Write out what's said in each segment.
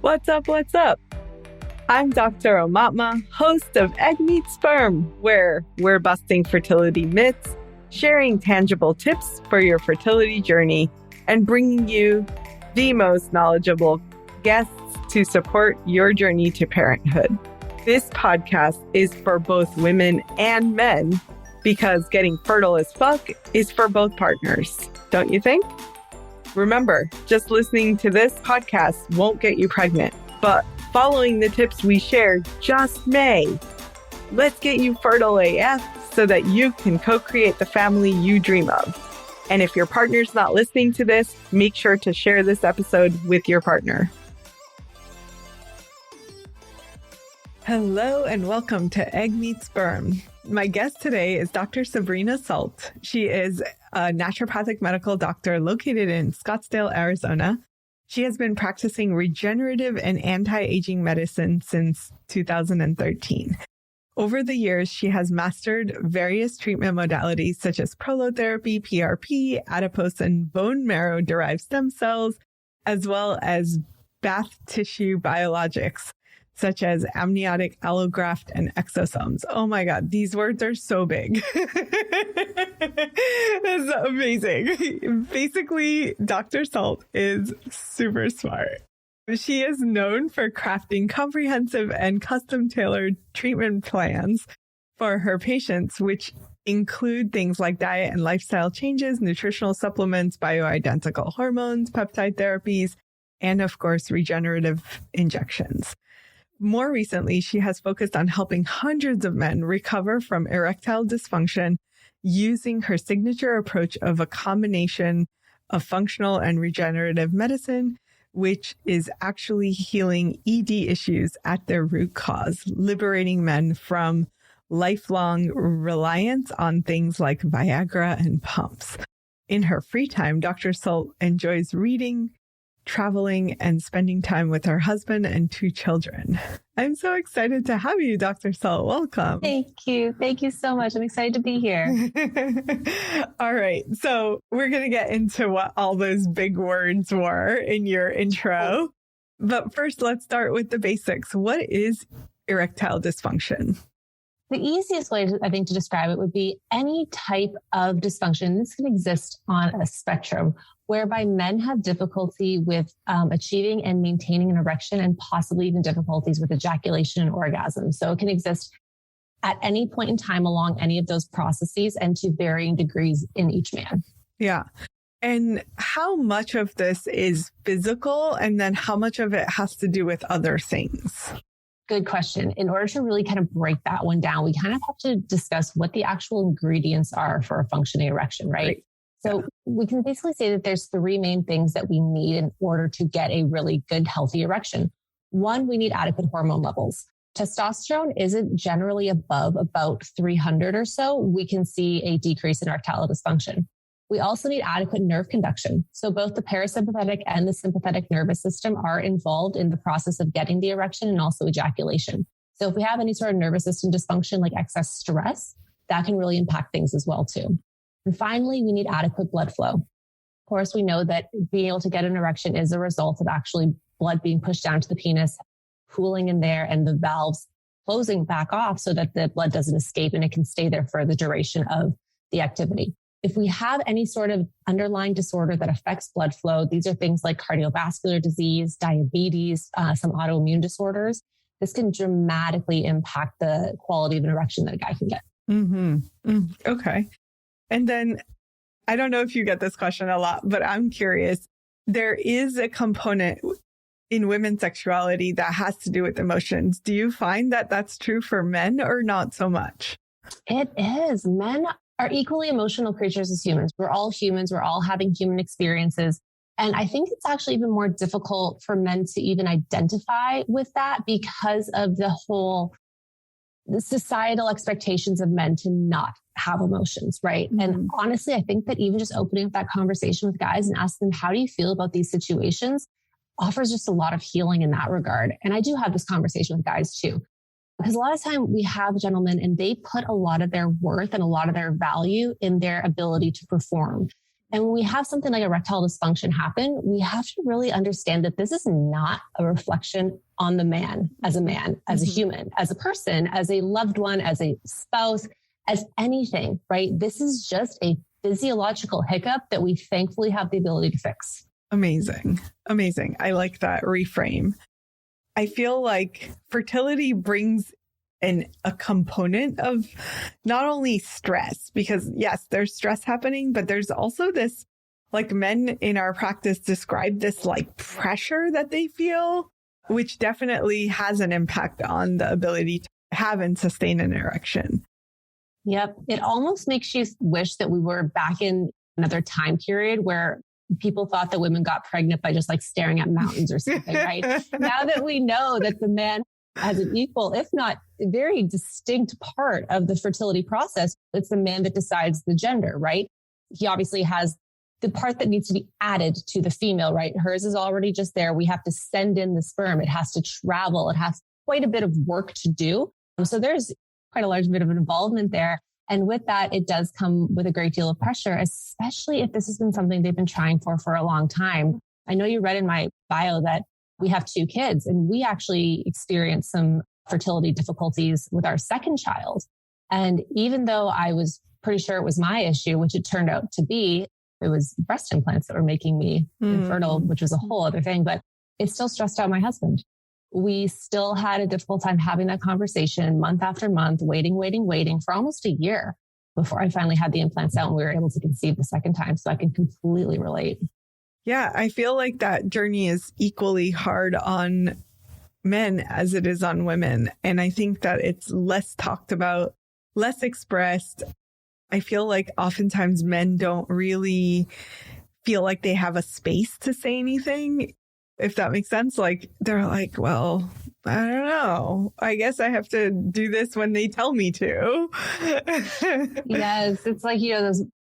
What's up? What's up? I'm Dr. Omatma, host of Egg Meets Sperm, where we're busting fertility myths, sharing tangible tips for your fertility journey, and bringing you the most knowledgeable guests to support your journey to parenthood. This podcast is for both women and men because getting fertile as fuck is for both partners, don't you think? Remember, just listening to this podcast won't get you pregnant, but following the tips we share just may. Let's get you fertile AF so that you can co-create the family you dream of. And if your partner's not listening to this, make sure to share this episode with your partner. Hello and welcome to Egg Meets Sperm. My guest today is Dr. Sabrina Salt. She is a naturopathic medical doctor located in Scottsdale, Arizona. She has been practicing regenerative and anti-aging medicine since 2013. Over the years, she has mastered various treatment modalities such as prolotherapy, PRP, adipose, and bone marrow-derived stem cells, as well as bath tissue biologics, such as amniotic, allograft, and exosomes. Oh my God, these words are so big. That's amazing. Basically, Dr. Salt is super smart. She is known for crafting comprehensive and custom-tailored treatment plans for her patients, which include things like diet and lifestyle changes, nutritional supplements, bioidentical hormones, peptide therapies, and of course, regenerative injections. More recently, she has focused on helping hundreds of men recover from erectile dysfunction using her signature approach of a combination of functional and regenerative medicine, which is actually healing ED issues at their root cause, liberating men from lifelong reliance on things like Viagra and pumps. In her free time, Dr. Salt enjoys reading, traveling, and spending time with her husband and 2 children. I'm so excited to have you, Dr. Salt. Welcome. Thank you. Thank you so much. I'm excited to be here. All right. So we're going to get into what all those big words were in your intro. But first, let's start with the basics. What is erectile dysfunction? The easiest way, I think, to describe it would be any type of dysfunction. This can exist on a spectrum whereby men have difficulty with achieving and maintaining an erection and possibly even difficulties with ejaculation and orgasm. So it can exist at any point in time along any of those processes and to varying degrees in each man. Yeah. And how much of this is physical and then how much of it has to do with other things? Good question. In order to really kind of break that one down, we kind of have to discuss what the actual ingredients are for a functioning erection, right? So we can basically say that there's 3 main things that we need in order to get a really good, healthy erection. 1, we need adequate hormone levels. Testosterone isn't generally above about 300 or so. We can see a decrease in erectile dysfunction. We also need adequate nerve conduction. So both the parasympathetic and the sympathetic nervous system are involved in the process of getting the erection and also ejaculation. So if we have any sort of nervous system dysfunction like excess stress, that can really impact things as well too. And finally, we need adequate blood flow. Of course, we know that being able to get an erection is a result of actually blood being pushed down to the penis, pooling in there, and the valves closing back off so that the blood doesn't escape and it can stay there for the duration of the activity. If we have any sort of underlying disorder that affects blood flow, these are things like cardiovascular disease, diabetes, some autoimmune disorders. This can dramatically impact the quality of an erection that a guy can get. Okay. And then I don't know if you get this question a lot, but I'm curious. There is a component in women's sexuality that has to do with emotions. Do you find that that's true for men or not so much? It is. Men are equally emotional creatures as humans. We're all humans. We're all having human experiences. And I think it's actually even more difficult for men to even identify with that because of the societal expectations of men to not have emotions, right? Mm-hmm. And honestly, I think that even just opening up that conversation with guys and asking them, how do you feel about these situations, offers just a lot of healing in that regard. And I do have this conversation with guys too. Because a lot of time we have gentlemen and they put a lot of their worth and a lot of their value in their ability to perform. And when we have something like erectile dysfunction happen, we have to really understand that this is not a reflection on the man, as a human, as a person, as a loved one, as a spouse, as anything, right? This is just a physiological hiccup that we thankfully have the ability to fix. Amazing. Amazing. I like that reframe. I feel like fertility brings a component of not only stress, because yes, there's stress happening, but there's also this, like, men in our practice describe this like pressure that they feel, which definitely has an impact on the ability to have and sustain an erection. Yep. It almost makes you wish that we were back in another time period where people thought that women got pregnant by just like staring at mountains or something, right? Now that we know that the man has an equal, if not very distinct part of the fertility process, it's the man that decides the gender, right? He obviously has the part that needs to be added to the female, right? Hers is already just there. We have to send in the sperm. It has to travel. It has quite a bit of work to do. So there's quite a large bit of an involvement there. And with that, it does come with a great deal of pressure, especially if this has been something they've been trying for a long time. I know you read in my bio that we have 2 kids, and we actually experienced some fertility difficulties with our second child. And even though I was pretty sure it was my issue, which it turned out to be, it was breast implants that were making me infertile, which was a whole other thing, but it still stressed out my husband. We still had a difficult time having that conversation month after month, waiting for almost a year before I finally had the implants out and we were able to conceive the second time. So I can completely relate. Yeah, I feel like that journey is equally hard on men as it is on women. And I think that it's less talked about, less expressed. I feel like oftentimes men don't really feel like they have a space to say anything, if that makes sense. Like, they're like, well, I don't know. I guess I have to do this when they tell me to. Yes. It's like,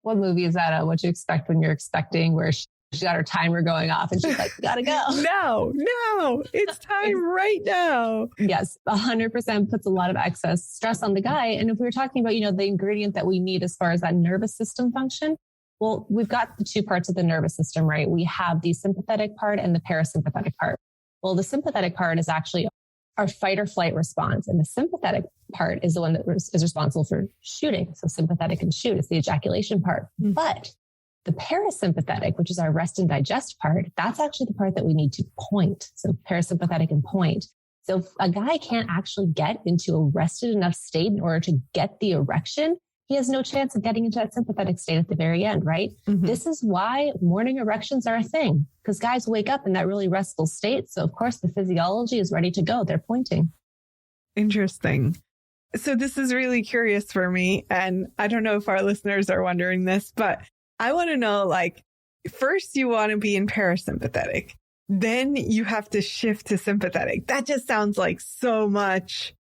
what movie is that? What You Expect When You're Expecting, where she's got her timer going off and she's like, gotta go. No, it's time right now. Yes, 100% puts a lot of excess stress on the guy. And if we were talking about, the ingredient that we need as far as that nervous system function, well, we've got the 2 parts of the nervous system, right? We have the sympathetic part and the parasympathetic part. Well, the sympathetic part is actually our fight or flight response. And the sympathetic part is the one that is responsible for shooting. So sympathetic and shoot is the ejaculation part. But the parasympathetic, which is our rest and digest part, that's actually the part that we need to point. So parasympathetic and point. So if a guy can't actually get into a rested enough state in order to get the erection, he has no chance of getting into that sympathetic state at the very end, right? This is why morning erections are a thing, because guys wake up in that really restful state. So of course the physiology is ready to go. They're pointing. Interesting. So this is really curious for me. And I don't know if our listeners are wondering this, but I want to know, like, first you want to be in parasympathetic, then you have to shift to sympathetic. That just sounds like so much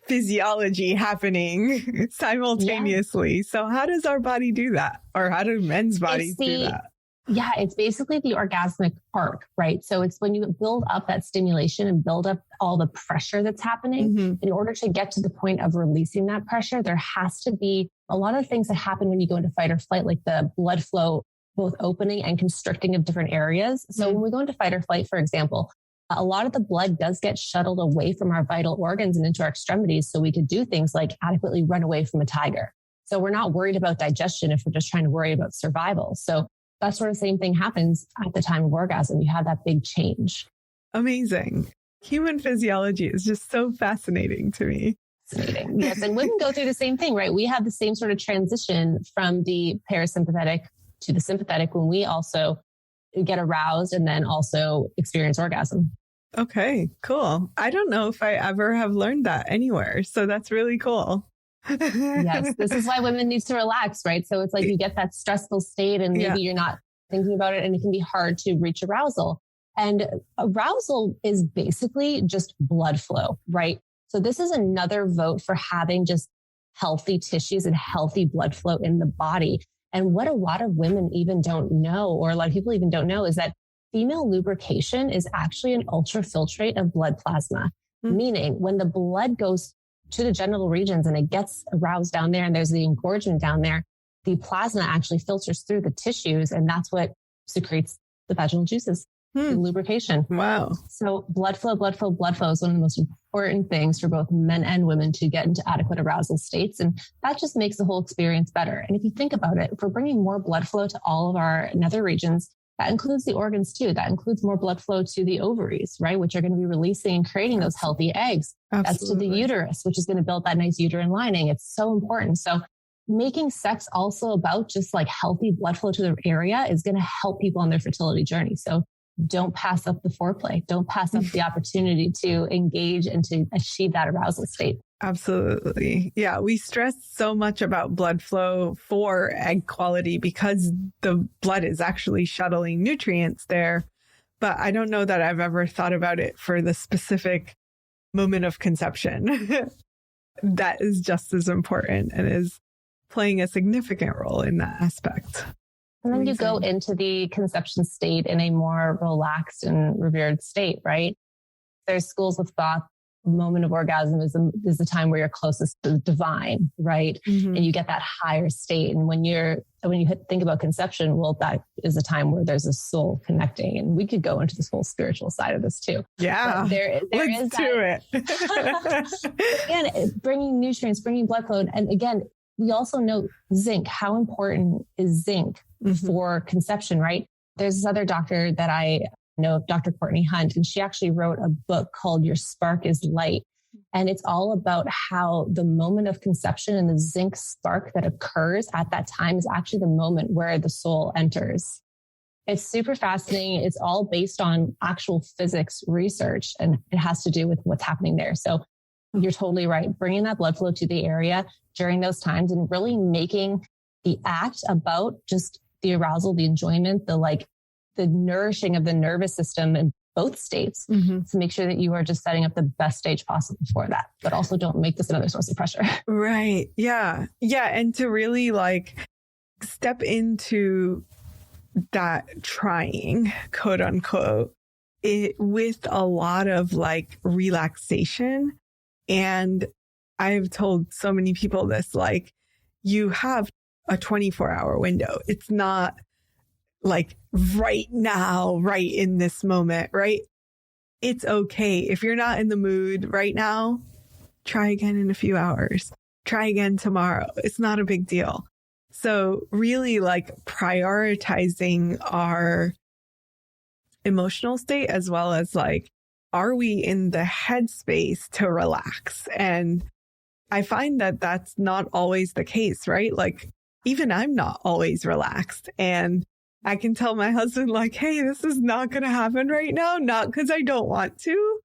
physiology happening simultaneously. Yeah. So how does our body do that? Or how do men's bodies do that? Yeah, it's basically the orgasmic park, right? So it's when you build up that stimulation and build up all the pressure that's happening. In order to get to the point of releasing that pressure, there has to be a lot of things that happen when you go into fight or flight, like the blood flow, both opening and constricting of different areas. So when we go into fight or flight, for example, a lot of the blood does get shuttled away from our vital organs and into our extremities. So we could do things like adequately run away from a tiger. So we're not worried about digestion if we're just trying to worry about survival. So that sort of same thing happens at the time of orgasm. You have that big change. Amazing. Human physiology is just so fascinating to me. Fascinating. Yes. And women go through the same thing, right? We have the same sort of transition from the parasympathetic to the sympathetic when we also get aroused and then also experience orgasm. Okay, cool. I don't know if I ever have learned that anywhere. So that's really cool. Yes, this is why women need to relax, right? So it's like you get that stressful state and maybe you're not thinking about it and it can be hard to reach arousal. And arousal is basically just blood flow, right? So this is another vote for having just healthy tissues and healthy blood flow in the body. And what a lot of women even don't know, or a lot of people even don't know, is that female lubrication is actually an ultrafiltrate of blood plasma, meaning when the blood goes to the genital regions and it gets aroused down there and there's the engorgement down there, the plasma actually filters through the tissues, and that's what secretes the vaginal juices, the lubrication. Wow. So blood flow is one of the most important things for both men and women to get into adequate arousal states. And that just makes the whole experience better. And if you think about it, if we're bringing more blood flow to all of our nether regions, that includes the organs too. That includes more blood flow to the ovaries, right? Which are going to be releasing and creating those healthy eggs. Absolutely. That's to the uterus, which is going to build that nice uterine lining. It's so important. So making sex also about just like healthy blood flow to the area is going to help people on their fertility journey. So don't pass up the foreplay. Don't pass up the opportunity to engage and to achieve that arousal state. Absolutely. Yeah. We stress so much about blood flow for egg quality because the blood is actually shuttling nutrients there. But I don't know that I've ever thought about it for the specific moment of conception. That is just as important and is playing a significant role in that aspect. And then you go into the conception state in a more relaxed and revered state, right? There's schools of thought. Moment of orgasm is the time where you're closest to the divine, right? Mm-hmm. And you get that higher state. And when you think about conception, well, that is a time where there's a soul connecting. And we could go into this whole spiritual side of this too. Yeah, let's do it. Again, bringing nutrients, bringing blood flow. And again, we also know zinc. How important is zinc for conception, right? There's this other doctor that I know, Dr. Courtney Hunt, and she actually wrote a book called Your Spark is Light. And it's all about how the moment of conception and the zinc spark that occurs at that time is actually the moment where the soul enters. It's super fascinating. It's all based on actual physics research, and it has to do with what's happening there. So you're totally right. Bringing that blood flow to the area during those times and really making the act about just the arousal, the enjoyment, the nourishing of the nervous system in both states to make sure that you are just setting up the best stage possible for that, but also don't make this another source of pressure. Right. Yeah. Yeah. And to really step into that trying, quote unquote, with a lot of relaxation. And I've told so many people this, you have a 24-hour window. It's not right now, right in this moment, right? It's okay. If you're not in the mood right now, try again in a few hours. Try again tomorrow. It's not a big deal. So really prioritizing our emotional state as well as are we in the headspace to relax? And I find that that's not always the case, right? Even I'm not always relaxed, and I can tell my husband hey, this is not going to happen right now. Not because I don't want to,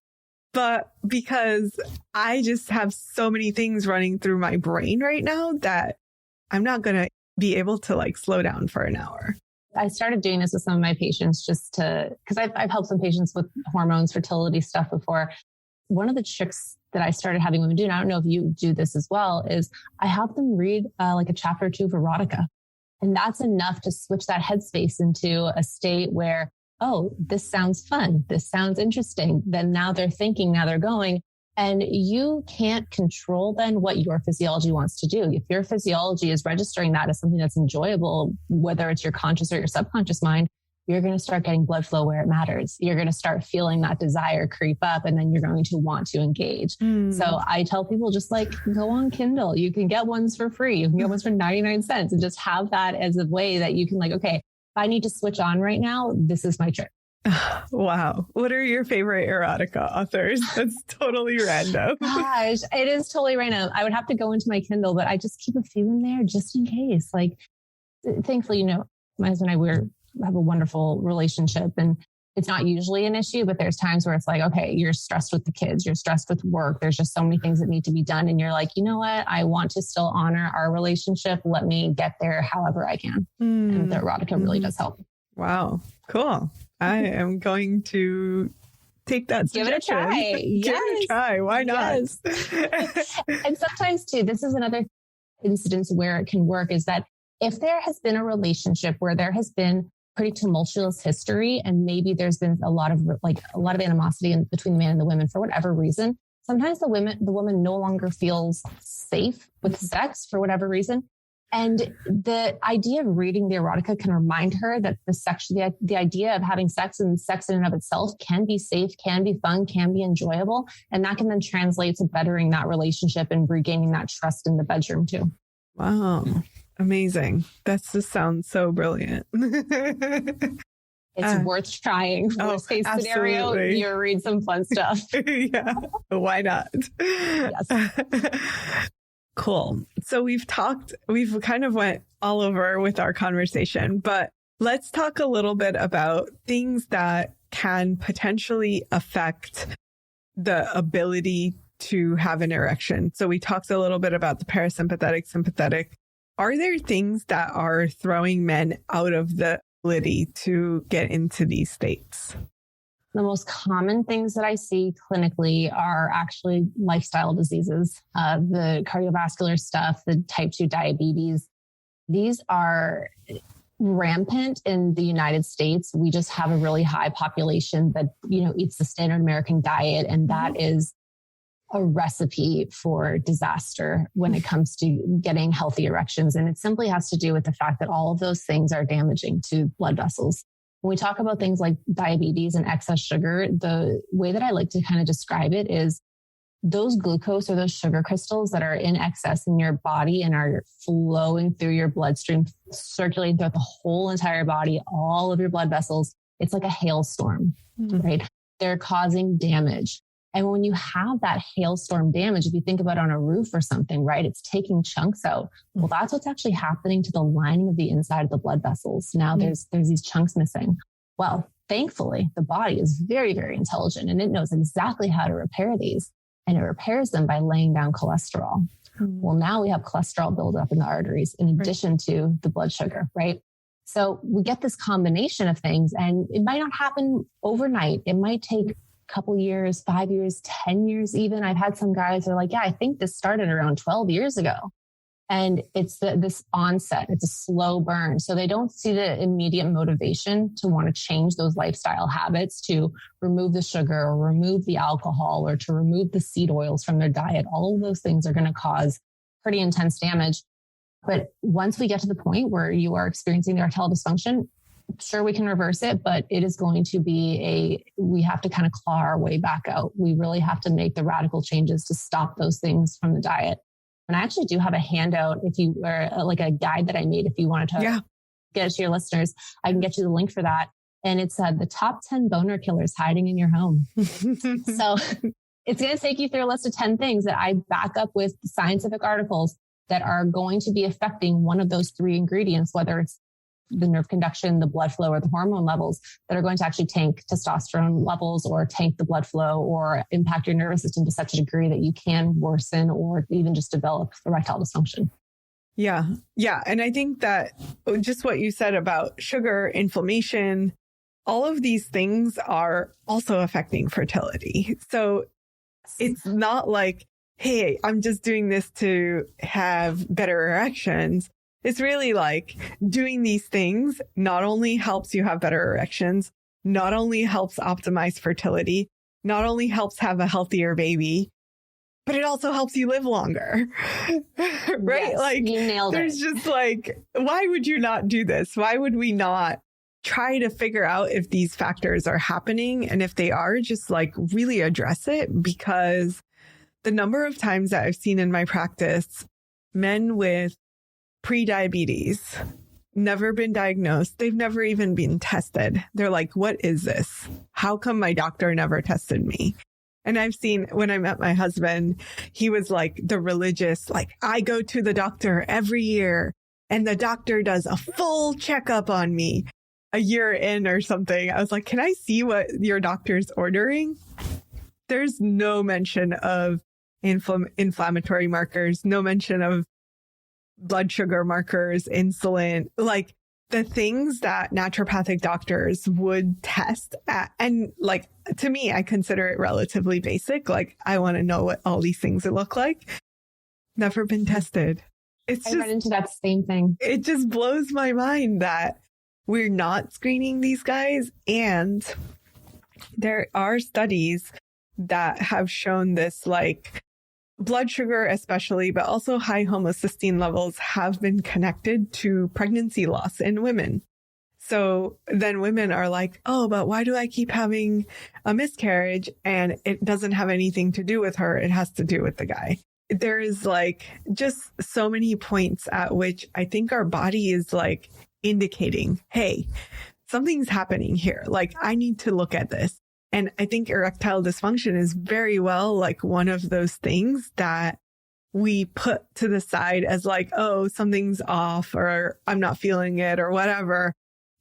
but because I just have so many things running through my brain right now that I'm not going to be able to slow down for an hour. I started doing this with some of my patients because I've helped some patients with hormones, fertility stuff before. One of the tricks that I started having women do, and I don't know if you do this as well, is I have them read a chapter or two of erotica. And that's enough to switch that headspace into a state where, oh, this sounds fun. This sounds interesting. Then now they're thinking, now they're going. And you can't control then what your physiology wants to do. If your physiology is registering that as something that's enjoyable, whether it's your conscious or your subconscious mind, you're going to start getting blood flow where it matters. You're going to start feeling that desire creep up, and then you're going to want to engage. So I tell people just go on Kindle. You can get ones for free. You can get ones for 99 cents and just have that as a way that you can okay, if I need to switch on right now, this is my trick. Wow. What are your favorite erotica authors? That's totally random. Gosh, it is totally random. I would have to go into my Kindle, but I just keep a few in there just in case. Thankfully, my husband and I, have a wonderful relationship, and it's not usually an issue, but there's times where it's okay, you're stressed with the kids, you're stressed with work. There's just so many things that need to be done. And you're you know what? I want to still honor our relationship. Let me get there however I can. And the erotica really does help. Wow. Cool. I am going to take that suggestion. Give it a try. Why not? Yes. And sometimes too, this is another incidence where it can work, is that if there has been a relationship where there has been pretty tumultuous history, and maybe there's been a lot of animosity between the man and the women for whatever reason, sometimes the woman no longer feels safe with sex for whatever reason. And the idea of reading the erotica can remind her that the idea of having sex and sex in and of itself can be safe, can be fun, can be enjoyable. And that can then translate to bettering that relationship and regaining that trust in the bedroom too. Wow. Amazing. That just sounds so brilliant. It's worth trying. Worst case scenario, you read some fun stuff. Yeah. Why not? Yes. Cool. So we've kind of went all over with our conversation, but let's talk a little bit about things that can potentially affect the ability to have an erection. So we talked a little bit about the parasympathetic, sympathetic. Are there things that are throwing men out of the ability to get into these states? The most common things that I see clinically are actually lifestyle diseases, the cardiovascular stuff, the type 2 diabetes. These are rampant in the United States. We just have a really high population that, eats the standard American diet. And that is a recipe for disaster when it comes to getting healthy erections. And it simply has to do with the fact that all of those things are damaging to blood vessels. When we talk about things like diabetes and excess sugar, the way that I like to kind of describe it is those glucose or those sugar crystals that are in excess in your body and are flowing through your bloodstream, circulating throughout the whole entire body, all of your blood vessels. It's like a hailstorm, right? They're causing damage. And when you have that hailstorm damage, if you think about on a roof or something, right, it's taking chunks out. Well, that's what's actually happening to the lining of the inside of the blood vessels. Now there's these chunks missing. Well, thankfully, the body is very, very intelligent and it knows exactly how to repair these. And it repairs them by laying down cholesterol. Well, now we have cholesterol buildup in the arteries in addition to the blood sugar, right? So we get this combination of things, and it might not happen overnight. It might take couple years, 5 years, 10 years even. I've had some guys that are like, yeah, I think this started around 12 years ago. And it's this onset, it's a slow burn. So they don't see the immediate motivation to want to change those lifestyle habits, to remove the sugar or remove the alcohol or to remove the seed oils from their diet. All of those things are going to cause pretty intense damage. But once we get to the point where you are experiencing erectile dysfunction, sure, we can reverse it, but it is going to be we have to kind of claw our way back out. We really have to make the radical changes to stop those things from the diet. And I actually do have a handout like a guide that I made. If you wanted to get it to your listeners, I can get you the link for that. And it's the top 10 boner killers hiding in your home. So it's going to take you through a list of 10 things that I back up with scientific articles that are going to be affecting one of those 3 ingredients, whether it's the nerve conduction, the blood flow, or the hormone levels that are going to actually tank testosterone levels or tank the blood flow or impact your nervous system to such a degree that you can worsen or even just develop erectile dysfunction. Yeah. Yeah. And I think that just what you said about sugar, inflammation, all of these things are also affecting fertility. So it's not like, hey, I'm just doing this to have better erections. It's really like doing these things not only helps you have better erections, not only helps optimize fertility, not only helps have a healthier baby, but it also helps you live longer. Right? Yes, like you nailed there's it. just like, why would you not do this? Why would we not try to figure out if these factors are happening? And if they are, just like really address it, because the number of times that I've seen in my practice, men with pre-diabetes, never been diagnosed. They've never even been tested. They're like, what is this? How come my doctor never tested me? And I've seen when I met my husband, he was like the religious, like I go to the doctor every year and the doctor does a full checkup on me a year in or something. I was like, can I see what your doctor's ordering? There's no mention of inflammatory markers, no mention of blood sugar markers, insulin, like the things that naturopathic doctors would test at. And like, to me, I consider it relatively basic. Like, I want to know what all these things look like. Never been tested. I run into that same thing. It just blows my mind that we're not screening these guys. And there are studies that have shown this, like, blood sugar especially, but also high homocysteine levels have been connected to pregnancy loss in women. So then women are like, oh, but why do I keep having a miscarriage? And it doesn't have anything to do with her. It has to do with the guy. There is like just so many points at which I think our body is like indicating, hey, something's happening here. Like I need to look at this. And I think erectile dysfunction is very well like one of those things that we put to the side as like, oh, something's off or I'm not feeling it or whatever.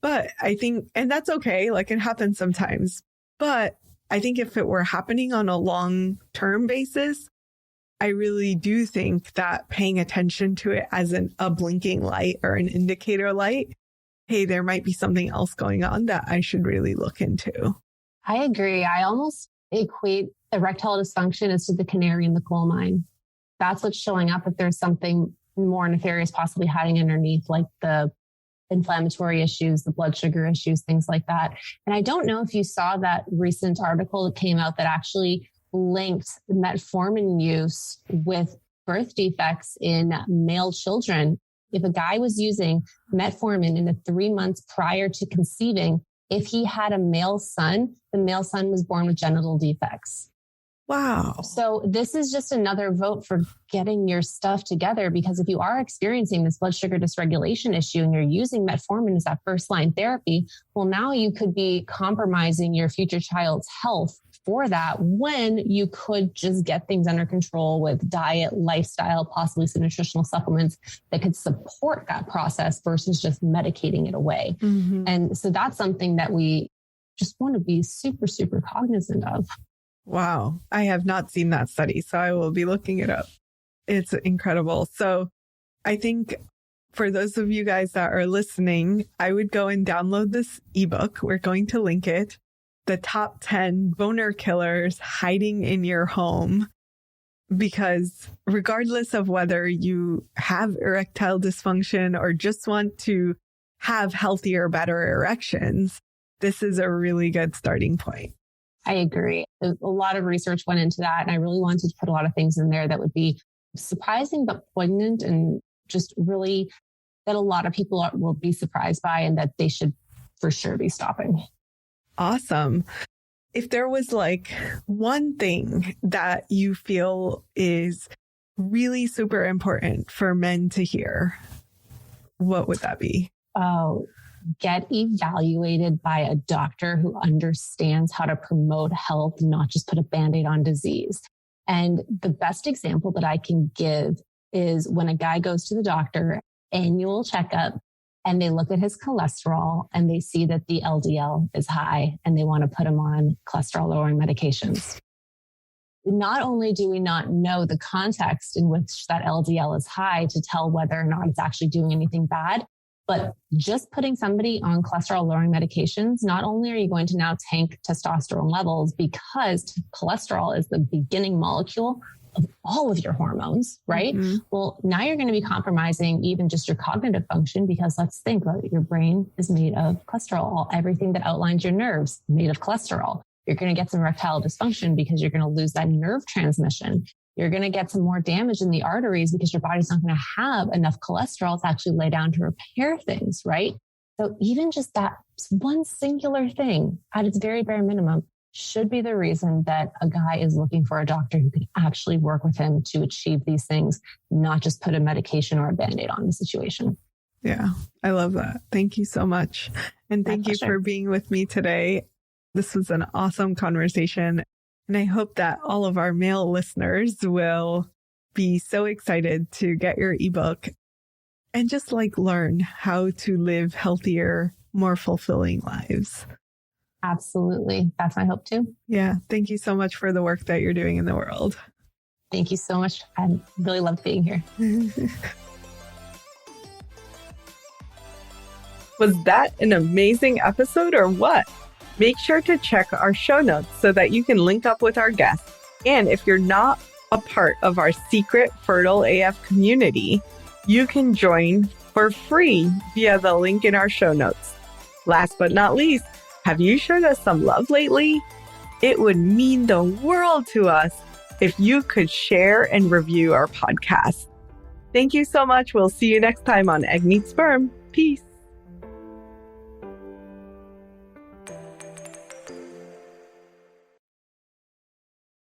But I think, and that's okay, like it happens sometimes. But I think if it were happening on a long-term basis, I really do think that paying attention to it as a blinking light or an indicator light, hey, there might be something else going on that I should really look into. I agree. I almost equate erectile dysfunction as to the canary in the coal mine. That's what's showing up if there's something more nefarious possibly hiding underneath, like the inflammatory issues, the blood sugar issues, things like that. And I don't know if you saw that recent article that came out that actually linked metformin use with birth defects in male children. If a guy was using metformin in the 3 months prior to conceiving, if he had a male son, the male son was born with genital defects. Wow. So this is just another vote for getting your stuff together, because if you are experiencing this blood sugar dysregulation issue and you're using metformin as that first line therapy, well, now you could be compromising your future child's health for that when you could just get things under control with diet, lifestyle, possibly some nutritional supplements that could support that process versus just medicating it away. Mm-hmm. And so that's something that we just want to be super, super cognizant of. Wow. I have not seen that study, so I will be looking it up. It's incredible. So I think for those of you guys that are listening, I would go and download this ebook. We're going to link it. The top 10 boner killers hiding in your home. Because regardless of whether you have erectile dysfunction or just want to have healthier, better erections, this is a really good starting point. I agree. A lot of research went into that. And I really wanted to put a lot of things in there that would be surprising, but poignant and just really that a lot of people will be surprised by and that they should for sure be stopping. Awesome. If there was like one thing that you feel is really super important for men to hear, what would that be? Oh, get evaluated by a doctor who understands how to promote health, not just put a Band-Aid on disease. And the best example that I can give is when a guy goes to the doctor, annual checkup, and they look at his cholesterol and they see that the LDL is high and they want to put him on cholesterol lowering medications. Not only do we not know the context in which that LDL is high to tell whether or not it's actually doing anything bad, but just putting somebody on cholesterol lowering medications, not only are you going to now tank testosterone levels because cholesterol is the beginning molecule of all of your hormones, right? Mm-hmm. Well, now you're going to be compromising even just your cognitive function, because let's think about it. Your brain is made of cholesterol. Everything that outlines your nerves made of cholesterol. You're going to get some erectile dysfunction because you're going to lose that nerve transmission. You're going to get some more damage in the arteries because your body's not going to have enough cholesterol to actually lay down to repair things, right? So even just that one singular thing at its very bare minimum should be the reason that a guy is looking for a doctor who can actually work with him to achieve these things, not just put a medication or a Band-Aid on the situation. Yeah, I love that. Thank you so much. And thank you for being with me today. This was an awesome conversation. And I hope that all of our male listeners will be so excited to get your ebook and just like learn how to live healthier, more fulfilling lives. Absolutely. That's my hope too. Yeah. Thank you so much for the work that you're doing in the world. Thank you so much. I really loved being here. Was that an amazing episode or what? Make sure to check our show notes so that you can link up with our guests. And if you're not a part of our secret Fertile AF community, you can join for free via the link in our show notes. Last but not least, have you showed us some love lately? It would mean the world to us if you could share and review our podcast. Thank you so much. We'll see you next time on Egg Meets Sperm. Peace.